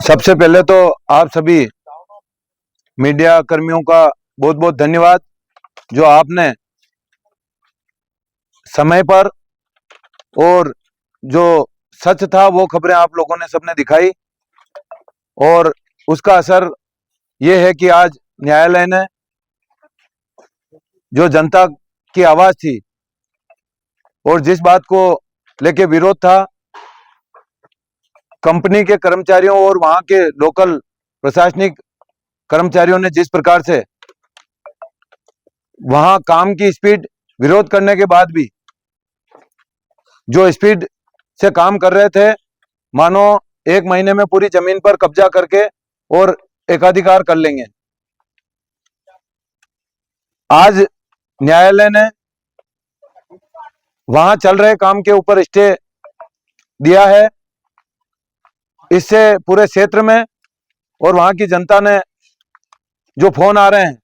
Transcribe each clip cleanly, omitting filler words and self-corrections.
सबसे पहले तो आप सभी मीडिया कर्मियों का बहुत बहुत धन्यवाद, जो आपने समय पर और जो सच था वो खबरें आप लोगों ने सबने दिखाई, और उसका असर ये है कि आज न्यायालय ने जो जनता की आवाज थी और जिस बात को लेके विरोध था, कंपनी के कर्मचारियों और वहां के लोकल प्रशासनिक कर्मचारियों ने जिस प्रकार से वहां काम की स्पीड विरोध करने के बाद भी जो स्पीड से काम कर रहे थे, मानो 1 महीने में पूरी जमीन पर कब्जा करके और एकाधिकार कर लेंगे। आज न्यायालय ने वहां चल रहे काम के ऊपर स्टे दिया है। इससे पूरे क्षेत्र में और वहां की जनता ने जो फोन आ रहे हैं,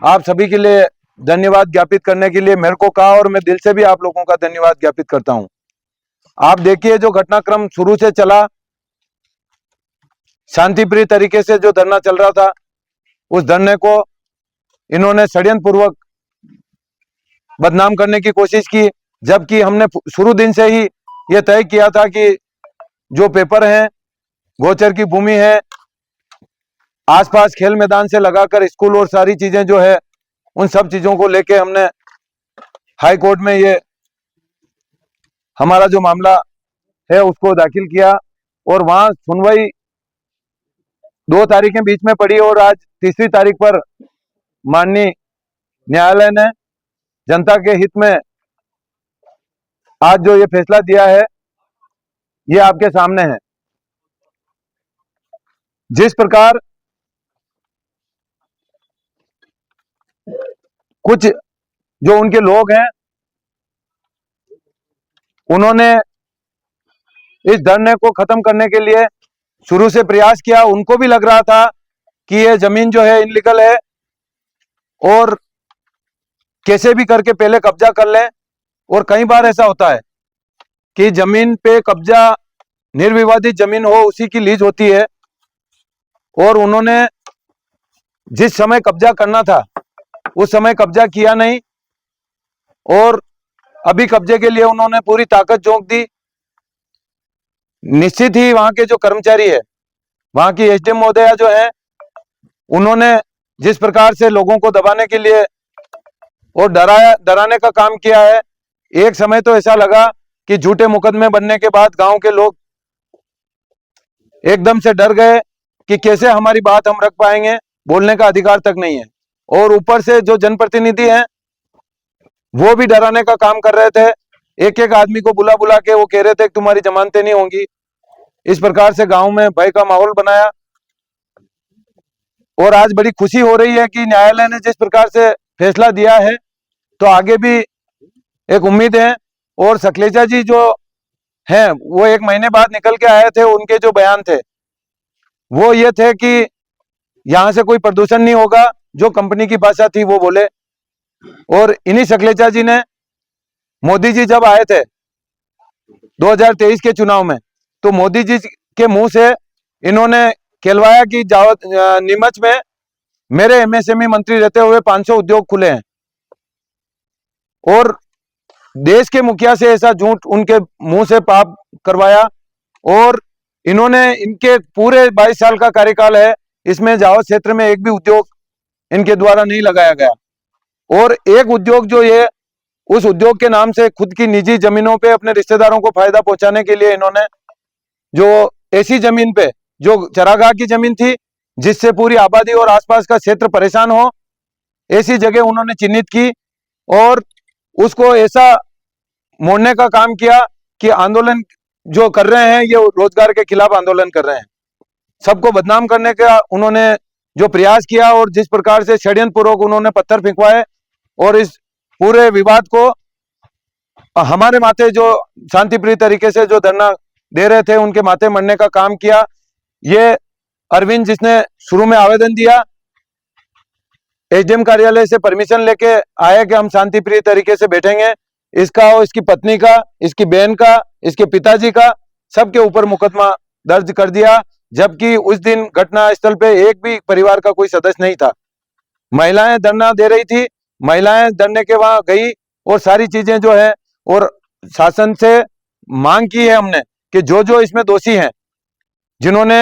आप सभी के लिए धन्यवाद ज्ञापित करने के लिए मेरे को कहा, और मैं दिल से भी आप लोगों का धन्यवाद ज्ञापित करता हूं। आप देखिए, जो घटनाक्रम शुरू से चला, शांतिप्रिय तरीके से जो धरना चल रहा था, उस धरने को इन्होंने षड्यंत्र पूर्वक बदनाम करने की कोशिश की, जबकि हमने शुरू दिन से ही यह तय किया था कि जो पेपर हैं, गोचर की भूमि है, आसपास खेल मैदान से लगाकर स्कूल और सारी चीजें जो है, उन सब चीजों को लेके हमने हाई कोर्ट में ये हमारा जो मामला है उसको दाखिल किया, और वहां सुनवाई 2 तारीखें बीच में पड़ी, और आज 3री तारीख पर माननीय न्यायालय ने जनता के हित में आज जो ये फैसला दिया है, ये आपके सामने है। जिस प्रकार कुछ जो उनके लोग हैं, उन्होंने इस धरने को खत्म करने के लिए शुरू से प्रयास किया। उनको भी लग रहा था कि ये जमीन जो है इनलीगल है और कैसे भी करके पहले कब्जा कर लें, और कई बार ऐसा होता है कि जमीन पे कब्जा, निर्विवादित जमीन हो, उसी की लीज होती है, और उन्होंने जिस समय कब्जा करना था उस समय कब्जा किया नहीं, और अभी कब्जे के लिए उन्होंने पूरी ताकत झोंक दी। निश्चित ही वहां के जो कर्मचारी है, वहां की एसडीएम महोदया जो है, उन्होंने जिस प्रकार से लोगों को दबाने के लिए और डराने का काम किया है, एक समय तो ऐसा लगा कि झूठे मुकदमे बनने के बाद गांव के लोग एकदम से डर गए कि कैसे हमारी बात हम रख पाएंगे, बोलने का अधिकार तक नहीं है। और ऊपर से जो जनप्रतिनिधि हैं, वो भी डराने का काम कर रहे थे। एक एक आदमी को बुला बुला के वो कह रहे थे कि तुम्हारी जमानतें नहीं होंगी। इस प्रकार से गांव में भय का माहौल बनाया, और आज बड़ी खुशी हो रही है कि न्यायालय ने जिस प्रकार से फैसला दिया है, तो आगे भी एक उम्मीद है। और सखलेचा जी जो हैं, वो 1 महीने बाद निकल के आए थे, उनके जो बयान थे वो ये थे कि यहां से कोई प्रदूषण नहीं होगा, जो कंपनी की भाषा थी वो बोले। और इन्हीं सखलेचा जी ने, मोदी जी जब आए थे 2023 के चुनाव में, तो मोदी जी के मुंह से इन्होंने कहलवाया कि नीमच में मेरे एमएसएमई मंत्री रहते हुए 500 उद्योग खुले हैं, और देश के मुखिया से ऐसा झूठ उनके मुंह से पाप करवाया। और इन्होंने, इनके पूरे 22 साल का कार्यकाल है, इसमें जावद क्षेत्र में एक भी उद्योग इनके द्वारा नहीं लगाया गया। और एक उद्योग जो ये, उस उद्योग के नाम से खुद की निजी जमीनों पे अपने रिश्तेदारों को फायदा पहुंचाने के लिए इन्होंने जो ऐसी जमीन पे, जो चरागाह की जमीन थी, जिससे पूरी आबादी और आसपास का क्षेत्र परेशान हो, ऐसी जगह उन्होंने चिन्हित की, और उसको ऐसा मोड़ने का काम किया कि आंदोलन जो कर रहे हैं, ये रोजगार के खिलाफ आंदोलन कर रहे हैं। सबको बदनाम करने का उन्होंने जो प्रयास किया, और जिस प्रकार से षड्यंत्र पूर्वक उन्होंने पत्थर फेंकवाए, और इस पूरे विवाद को हमारे माथे, जो शांतिप्रिय तरीके से जो धरना दे रहे थे, उनके माथे मरने का काम किया। ये अरविंद, जिसने शुरू में आवेदन दिया, एसडीएम कार्यालय से परमिशन लेके आए कि हम शांतिप्रिय तरीके से बैठेंगे, इसका और इसकी पत्नी का, इसकी बहन का, इसके पिताजी का, सबके ऊपर मुकदमा दर्ज कर दिया। जबकि उस दिन घटना स्थल पे एक भी परिवार का कोई सदस्य नहीं था। महिलाएं धरना दे रही थी, महिलाएं धरने के वहां गई और सारी चीजें जो है, और शासन से मांग की है हमने कि जो जो इसमें दोषी हैं, जिन्होंने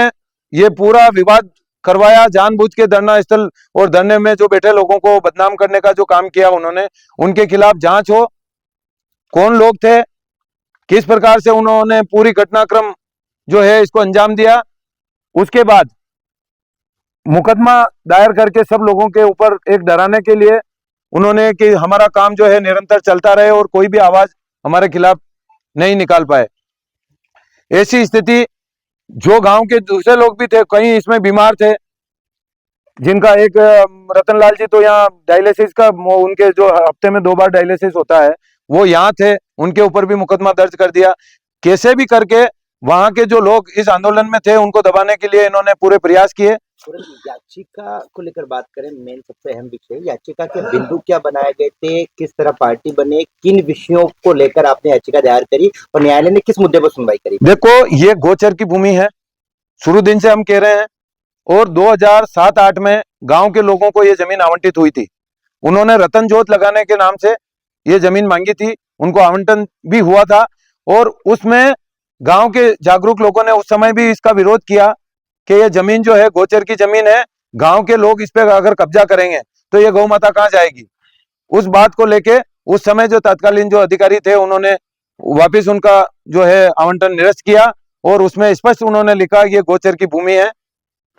ये पूरा विवाद करवाया, जानबूझ के धरना स्थल और धरने में जो बैठे लोगों को बदनाम करने का जो काम किया उन्होंने, उनके खिलाफ जांच हो, कौन लोग थे, किस प्रकार से उन्होंने पूरी घटनाक्रम जो है इसको अंजाम दिया। उसके बाद मुकदमा दायर करके सब लोगों के ऊपर एक डराने के लिए उन्होंने कि हमारा काम जो है निरंतर चलता रहे और कोई भी आवाज हमारे खिलाफ नहीं निकाल पाए। ऐसी स्थिति, जो गांव के दूसरे लोग भी थे, कई इसमें बीमार थे, जिनका एक रतनलाल जी तो यहाँ डायलिसिस का, उनके जो हफ्ते में 2 बार डायलिसिस होता है, वो यहाँ थे, उनके ऊपर भी मुकदमा दर्ज कर दिया। कैसे भी करके वहां के जो लोग इस आंदोलन में थे उनको दबाने के लिए इन्होंने पूरे प्रयास किए। याचिका को लेकर बात करें, मेन सबसे अहम विषय याचिका के बिंदु क्या बनाए गए थे, किस तरह पार्टी बने, किन विषयों को लेकर आपने याचिका दायर करी और न्यायालय ने किस मुद्दे पर सुनवाई करी? देखो, ये गोचर की भूमि है, शुरू दिन से हम कह रहे हैं, और 2007-8 में गांव के लोगों को ये जमीन आवंटित हुई थी। उन्होंने रतन जोत लगाने के नाम से ये जमीन मांगी थी, उनको आवंटन भी हुआ था, और उसमें गांव के जागरूक लोगों ने उस समय भी इसका विरोध किया कि ये जमीन जो है गोचर की जमीन है, गांव के लोग इस पे अगर कब्जा करेंगे तो ये गौ माता कहाँ जाएगी। उस बात को लेके उस समय जो तत्कालीन जो अधिकारी थे उन्होंने वापिस उनका जो है आवंटन निरस्त किया, और उसमें स्पष्ट उन्होंने लिखा ये गोचर की भूमि है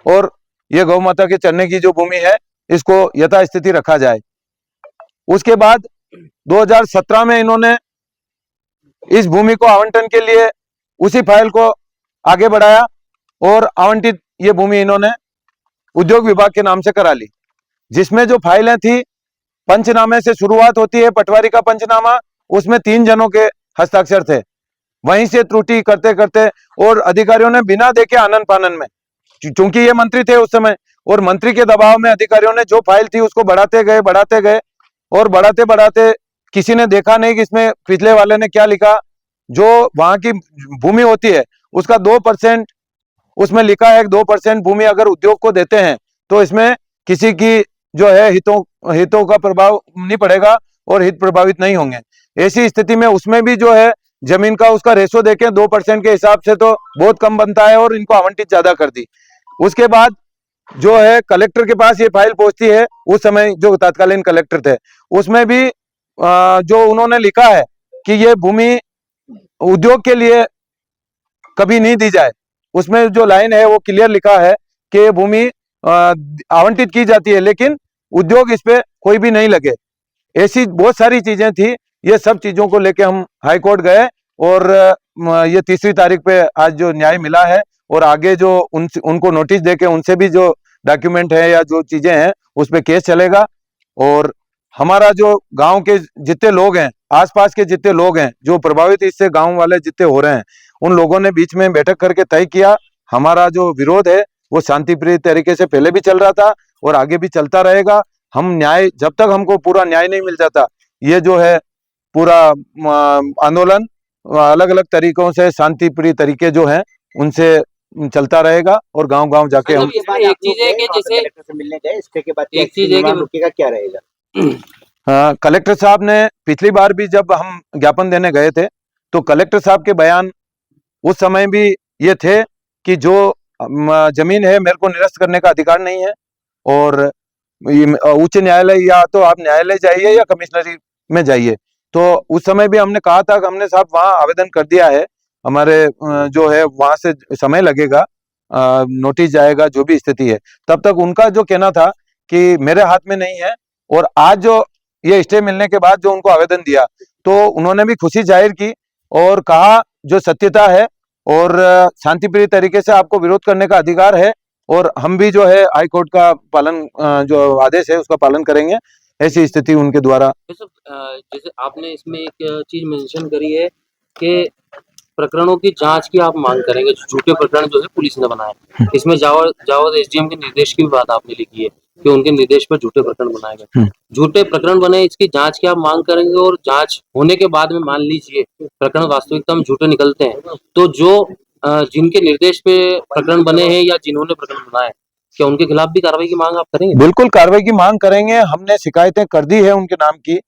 और ये गौ माता के चरने की जो भूमि है इसको यथास्थिति रखा जाए। उसके बाद 2017 में इन्होंने इस भूमि को आवंटन के लिए उसी फाइल को आगे बढ़ाया और आवंटित ये भूमि इन्होंने उद्योग विभाग के नाम से करा ली, जिसमें जो फाइलें थी, पंचनामे से शुरुआत होती है, पटवारी का पंचनामा, उसमें 3 जनों के हस्ताक्षर थे, वहीं से त्रुटि करते करते और अधिकारियों ने बिना देखे आनन फानन में, चूंकि ये मंत्री थे उस समय, और मंत्री के दबाव में अधिकारियों ने जो फाइल थी उसको बढ़ाते गए और बढ़ाते बढ़ाते किसी ने देखा नहीं कि इसमें पिछले वाले ने क्या लिखा। जो वहां की भूमि होती है उसका 2% उसमें लिखा है, 2% भूमि अगर उद्योग को देते हैं तो इसमें किसी की जो है हितों का प्रभाव नहीं पड़ेगा और हित प्रभावित नहीं होंगे। ऐसी स्थिति में उसमें भी जो है जमीन का उसका रेशो देखें 2% के हिसाब से तो बहुत कम बनता है, और इनको आवंटित ज्यादा कर दी। उसके बाद जो है कलेक्टर के पास ये फाइल पहुंचती है, उस समय जो तत्कालीन कलेक्टर थे, उसमें भी जो उन्होंने लिखा है कि ये भूमि उद्योग के लिए कभी नहीं दी जाए, उसमें जो लाइन है वो क्लियर लिखा है कि ये भूमि आवंटित की जाती है लेकिन उद्योग इस पे कोई भी नहीं लगे। ऐसी बहुत सारी चीजें थी। ये सब चीजों को लेके हम हाई कोर्ट गए और ये 3री तारीख पे आज जो न्याय मिला है, और आगे जो उनको नोटिस देके उनसे भी जो डॉक्यूमेंट है या जो चीजें हैं उस पे केस चलेगा। और हमारा जो गांव के जितने लोग हैं, आसपास के जितने लोग हैं जो प्रभावित इससे गांव वाले जितने हो रहे हैं, उन लोगों ने बीच में बैठक करके तय किया हमारा जो विरोध है वो शांतिप्रिय तरीके से पहले भी चल रहा था और आगे भी चलता रहेगा। हम न्याय, जब तक हमको पूरा न्याय नहीं मिल जाता, ये जो है पूरा आंदोलन अलग अलग तरीकों से शांतिप्रिय तरीके जो हैं उनसे चलता रहेगा और गांव गांव जाके हम एक चीज है कि जैसे कलेक्टर से मिलने गए, इसके के बाद एक चीज है कि रुकेगा क्या रहेगा? कलेक्टर साहब ने पिछली बार भी जब हम ज्ञापन देने गए थे तो कलेक्टर साहब के बयान उस समय भी ये थे कि जो जमीन है मेरे को निरस्त करने का अधिकार नहीं है, और उच्च न्यायालय या तो आप न्यायालय जाइए या कमिश्नरी में जाइए। तो उस समय भी हमने कहा था कि हमने साहब वहाँ आवेदन कर दिया है, हमारे जो है वहां से समय लगेगा, नोटिस जाएगा, जो भी स्थिति है। तब तक उनका जो कहना था कि मेरे हाथ में नहीं है, और आज जो ये स्टे मिलने के बाद जो उनको आवेदन दिया तो उन्होंने भी खुशी जाहिर की और कहा जो सत्यता है और शांतिप्रिय तरीके से आपको विरोध करने का अधिकार है, और हम भी जो है हाई कोर्ट का पालन, जो आदेश है उसका पालन करेंगे। ऐसी स्थिति उनके द्वारा। जैसे आपने इसमें एक चीज मेंशन करी है कि प्रकरणों की जांच की आप मांग करेंगे, झूठे प्रकरण जो है पुलिस ने बनाए, इसमें जावद एसडीएम के निर्देश की बात आपने लिखी है कि उनके निर्देश पर झूठे प्रकरण बनाए गए, झूठे प्रकरण बने, इसकी जांच की आप मांग करेंगे, और जांच होने के बाद में मान लीजिए प्रकरण वास्तविकता में झूठे निकलते हैं तो जो जिनके निर्देश पे प्रकरण बने हैं या जिन्होंने प्रकरण बनाए, क्या उनके खिलाफ भी कार्रवाई की मांग आप करेंगे? बिल्कुल कार्रवाई की मांग करेंगे। हमने शिकायतें कर दी है उनके नाम की,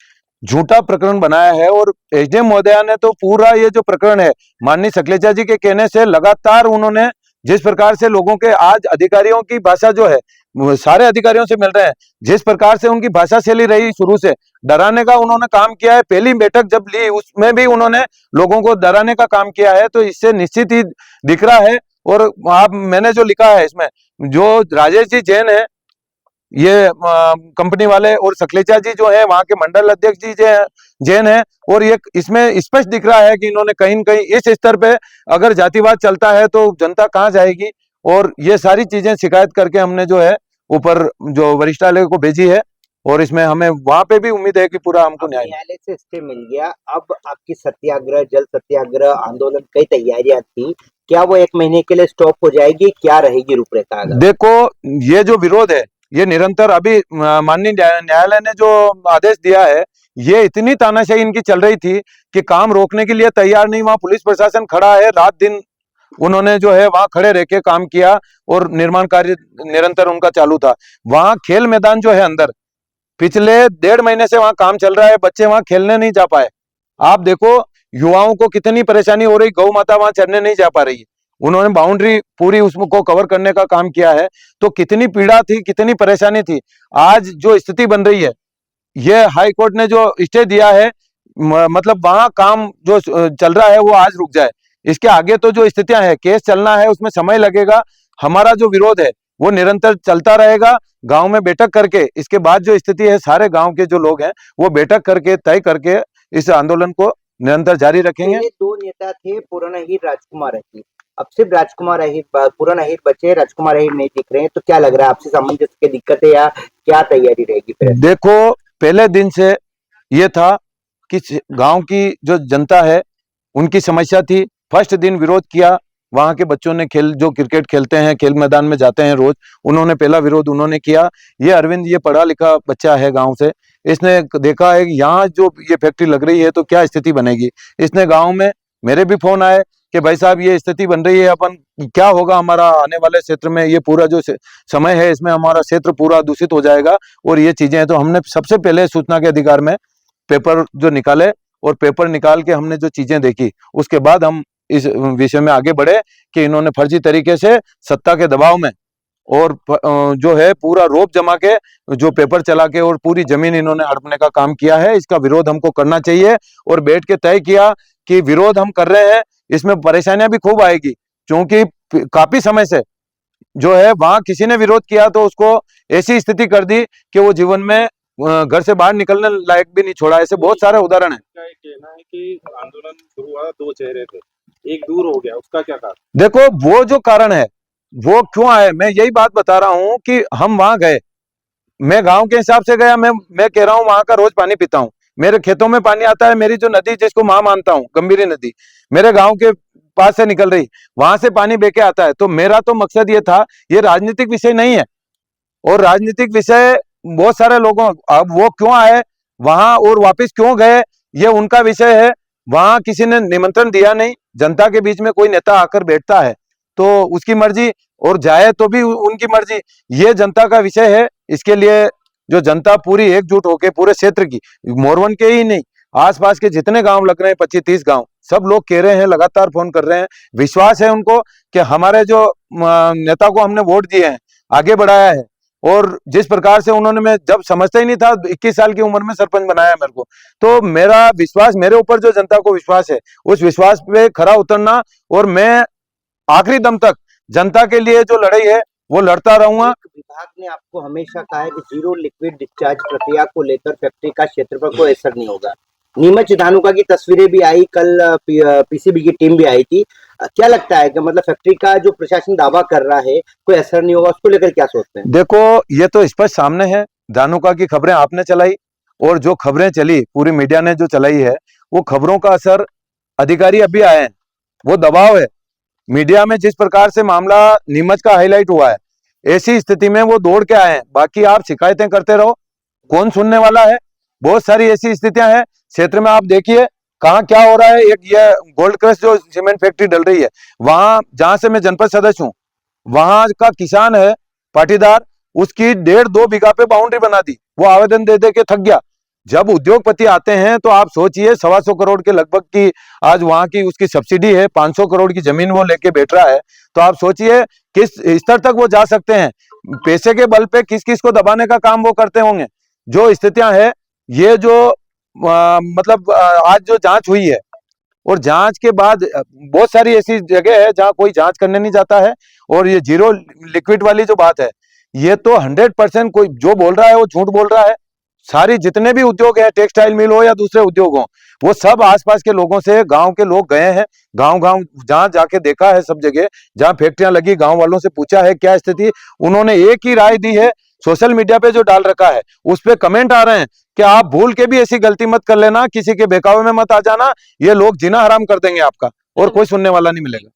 झूठा प्रकरण बनाया है। और एसडीएम महोदया ने तो पूरा ये जो प्रकरण है, माननीय सकलेचा जी के कहने से लगातार उन्होंने जिस प्रकार से लोगों के आज अधिकारियों की भाषा जो है, वो सारे अधिकारियों से मिल रहे हैं, जिस प्रकार से उनकी भाषा शैली रही शुरू से, डराने का उन्होंने काम किया है। पहली बैठक जब ली उसमें भी उन्होंने लोगों को डराने का काम किया है, तो इससे निश्चित ही दिख रहा है। और आप मैंने जो लिखा है इसमें, जो राजेश जी जैन है ये कंपनी वाले, और सकलेचा जी जो है वहां के मंडल अध्यक्ष जी जैन है, और ये इसमें स्पष्ट दिख रहा है कि इन्होंने कहीं न कहीं इस स्तर पे अगर जातिवाद चलता है तो जनता कहाँ जाएगी। और ये सारी चीजें शिकायत करके हमने जो है ऊपर जो वरिष्ठालय को भेजी है, और इसमें हमें वहां पे भी उम्मीद है कि पूरा हमको न्याय न्यायालय से स्टे मिल गया, अब आपकी सत्याग्रह, जल सत्याग्रह आंदोलन कई तैयारियां थी, क्या वो 1 महीने के लिए स्टॉप हो जाएगी? क्या रहेगी रूपरेखा? देखो, ये जो विरोध है ये निरंतर अभी माननीय न्यायालय ने जो आदेश दिया है, ये इतनी तानाशाही इनकी चल रही थी कि काम रोकने के लिए तैयार नहीं। वहां पुलिस प्रशासन खड़ा है, रात दिन उन्होंने जो है वहां खड़े रह के काम किया, और निर्माण कार्य निरंतर उनका चालू था। वहां खेल मैदान जो है अंदर, पिछले 1.5 महीने से वहां काम चल रहा है, बच्चे वहां खेलने नहीं जा पाए। आप देखो युवाओं को कितनी परेशानी हो रही, गौ माता वहां चरने नहीं जा पा रही है। उन्होंने बाउंड्री पूरी उसको कवर करने का काम किया है, तो कितनी पीड़ा थी, कितनी परेशानी थी। आज जो स्थिति बन रही है, ये हाई कोर्ट ने जो स्टे दिया है, मतलब वहां काम जो चल रहा है वो आज रुक जाए। इसके आगे तो जो स्थितियां है, केस चलना है, उसमें समय लगेगा। हमारा जो विरोध है वो निरंतर चलता रहेगा। गांव में बैठक करके इसके बाद जो स्थिति है, सारे गांव के जो लोग हैं वो बैठक करके तय करके इस आंदोलन को निरंतर जारी रखेंगे। ये 2 नेता थे, पूर्ण अहीर, राजकुमार अहीर। अब सिर्फ राजकुमार अहीर, पूर्ण अहीर बचे, राजकुमार अहीर नहीं दिख रहे हैं, तो क्या लग रहा है आपसी सामंजस्य की दिक्कत है या क्या तैयारी रहेगी फिर? देखो, पहले दिन से ये था कि गांव की जो जनता है उनकी समस्या थी। फर्स्ट दिन विरोध किया, वहां के बच्चों ने जो क्रिकेट खेलते हैं, खेल मैदान में जाते हैं रोज, उन्होंने पहला विरोध उन्होंने किया। ये अरविंद, ये पढ़ा लिखा बच्चा है गांव से, इसने देखा है कि यहाँ जो ये फैक्ट्री लग रही है तो क्या स्थिति बनेगी। इसने गांव में मेरे भी फोन आए कि भाई साहब ये स्थिति बन रही है, अपन क्या होगा हमारा आने वाले क्षेत्र में, ये पूरा जो समय है इसमें हमारा क्षेत्र पूरा दूषित हो जाएगा, और ये चीजें हैं। तो हमने सबसे पहले सूचना के अधिकार में पेपर जो निकाले, और पेपर निकाल के हमने जो चीजें देखी, उसके बाद हम इस विषय में आगे बढ़े कि इन्होंने फर्जी तरीके से सत्ता के दबाव में और जो है पूरा रोप जमा के जो पेपर चला के और पूरी जमीन इन्होंने हड़पने का काम किया है। इसका विरोध हमको करना चाहिए, और बैठ के तय किया कि विरोध हम कर रहे हैं, इसमें परेशानियां भी खूब आएगी, क्योंकि काफी समय से जो है वहां किसी ने विरोध किया तो उसको ऐसी स्थिति कर दी कि वो जीवन में घर से बाहर निकलने लायक भी नहीं छोड़ा। ऐसे बहुत सारे उदाहरण हैं। का ये कहना है कि आंदोलन शुरू हुआ, 2 चेहरे थे, एक दूर हो गया, उसका क्या कारण? देखो, वो जो कारण है वो क्यों आए, मैं यही बात बता रहा हूं कि हम वहां गए, मैं गांव के हिसाब से गया। मैं कह रहा हूं वहां का रोज पानी पीता हूं, मेरे खेतों में पानी आता है। मेरी जो नदी जिसको मां मानता हूं, गंभीरी नदी, मेरे गांव के पास से निकल रही, वहां से पानी बेके आता है। तो मेरा तो मकसद ये था, ये राजनीतिक विषय नहीं है, और राजनीतिक विषय बहुत सारे लोगों, अब वो क्यों आए वहां और वापस क्यों गए ये उनका विषय है। वहां किसी ने निमंत्रण दिया नहीं। जनता के बीच में कोई नेता आकर बैठता है तो उसकी मर्जी, और जाए तो भी उनकी मर्जी, ये जनता का विषय है। इसके लिए जो जनता पूरी एकजुट होकर पूरे क्षेत्र की, मोरवन के ही नहीं, आसपास के जितने गांव लग रहे हैं 25-30 गांव, सब लोग कह रहे हैं, लगातार फोन कर रहे हैं। विश्वास है उनको कि हमारे जो नेता को हमने वोट दिए हैं, आगे बढ़ाया है, और जिस प्रकार से उन्होंने, मैं जब समझता ही नहीं था, 21 साल की उम्र में सरपंच बनाया मेरे को, तो मेरा विश्वास, मेरे ऊपर जो जनता को विश्वास है, उस विश्वास पे खरा उतरना, और मैं आखिरी दम तक जनता के लिए जो लड़ाई है वो लड़ता रहूंगा। विभाग ने आपको हमेशा कहा है कि जीरो लिक्विड डिस्चार्ज प्रक्रिया को लेकर फैक्ट्री का क्षेत्र पर कोई असर नहीं होगा। नीमच धानुका की तस्वीरें भी आई, कल पीसीबी की टीम भी आई थी। क्या लगता है कि मतलब फैक्ट्री का जो प्रशासन दावा कर रहा है कोई असर नहीं होगा, उसको लेकर क्या सोचते हैं? देखो, ये तो स्पष्ट सामने है। धानुका की खबरें आपने चलाई, और जो खबरें चली पूरी मीडिया ने जो चलाई है, वो खबरों का असर, अधिकारी अभी आए हैं, वो दबाव है मीडिया में। जिस प्रकार से मामला नीमच का हाईलाइट हुआ है, ऐसी स्थिति में वो दौड़ के आए हैं। बाकी आप शिकायतें करते रहो, कौन सुनने वाला है। बहुत सारी ऐसी स्थितियां हैं क्षेत्र में, आप देखिए कहाँ क्या हो रहा है। एक ये गोल्ड क्रश जो सीमेंट फैक्ट्री डल रही है, वहां जहां से मैं जनपद सदस्य हूँ, वहां का किसान है पाटीदार, उसकी 1.5-2 बीघा पे बाउंड्री बना दी, वो आवेदन दे दे के थक गया। जब उद्योगपति आते हैं तो आप सोचिए 125 करोड़ के लगभग की आज वहां की उसकी सब्सिडी है, 500 करोड़ की जमीन वो लेके बैठ रहा है। तो आप सोचिए किस स्तर तक वो जा सकते हैं, पैसे के बल पे किस किस को दबाने का काम वो करते होंगे। जो स्थितियां है, ये जो मतलब आज जो जांच हुई है, और जांच के बाद बहुत सारी ऐसी जगह है जहां कोई जांच करने नहीं जाता है। और ये जीरो लिक्विड वाली जो बात है, ये तो 100% कोई जो बोल रहा है वो झूठ बोल रहा है। सारी जितने भी उद्योग है, टेक्सटाइल मिल हो या दूसरे उद्योग हो, वो सब आसपास के लोगों से, गांव के लोग गए हैं, गांव गांव जहां जाके देखा है, सब जगह जहां फैक्ट्रियां लगी, गांव वालों से पूछा है क्या स्थिति, उन्होंने एक ही राय दी है। सोशल मीडिया पे जो डाल रखा है उस पे कमेंट आ रहे हैं कि आप भूल के भी ऐसी गलती मत कर लेना, किसी के बहकावे में मत आ जाना, ये लोग जीना हराम कर देंगे आपका, और कोई सुनने वाला नहीं मिलेगा।